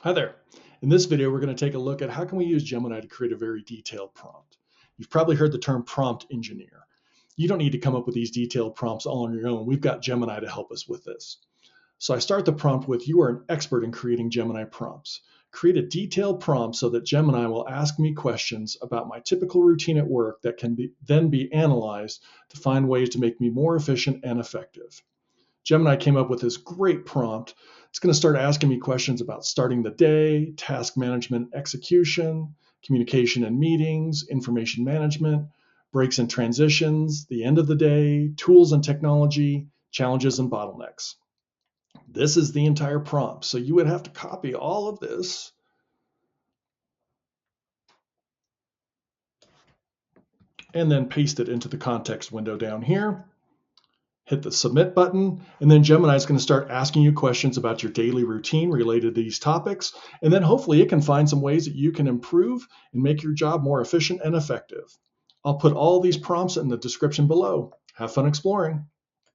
Hi there. In this video, we're going to take a look at how can we use Gemini to create a very detailed prompt. You've probably heard the term prompt engineer. You don't need to come up with these detailed prompts all on your own. We've got Gemini to help us with this. So I start the prompt with, you are an expert in creating Gemini prompts. Create a detailed prompt so that Gemini will ask me questions about my typical routine at work that can then be analyzed to find ways to make me more efficient and effective. Gemini came up with this great prompt. It's going to start asking me questions about starting the day, task management, execution, communication and meetings, information management, breaks and transitions, the end of the day, tools and technology, challenges and bottlenecks. This is the entire prompt. So you would have to copy all of this and then paste it into the context window down here. Hit the submit button, and then Gemini is going to start asking you questions about your daily routine related to these topics. And then hopefully it can find some ways that you can improve and make your job more efficient and effective. I'll put all these prompts in the description below. Have fun exploring.